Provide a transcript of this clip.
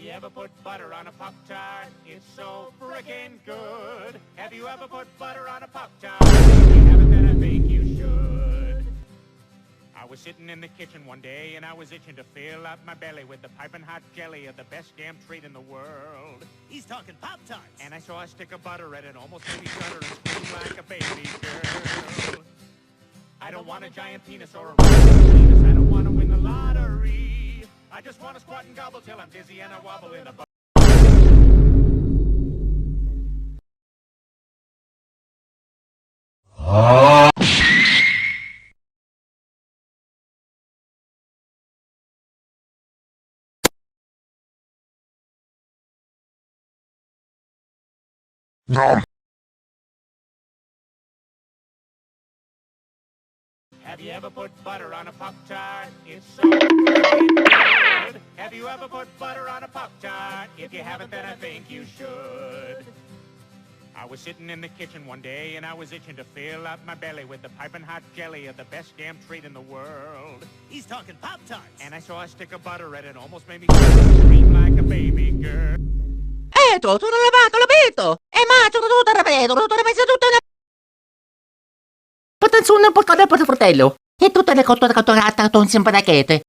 you ever put butter on a Pop-Tart? It's so frickin' good. Have you ever put butter on a Pop-Tart? If you haven't, then I think you should. I was sitting in the kitchen one day and I was itching to fill up my belly with the piping hot jelly of the best damn treat in the world. He's talking Pop-Tarts. And I saw a stick of butter and it almost made me shudder and scream like a baby girl. I don't want a giant penis or a penis. I don't want to win the lottery. I just want to squat and gobble till I'm dizzy and I wobble in a Nom. Have you ever put butter on a Pop-Tart? It's so good. Have you ever put butter on a Pop-Tart? If you haven't, then I think you should. I was sitting in the kitchen one day and I was itching to fill up my belly with the piping hot jelly of the best damn treat in the world. He's talking Pop-Tarts. And I saw a stick of butter and it almost made me scream like a baby girl. Eto, tutto lavato, l'abito! E mangio tutto ripeto, tutto rimesso tutto la... Potenzone un po' di fratello. E tutte le cotture catturate con sempre da chete.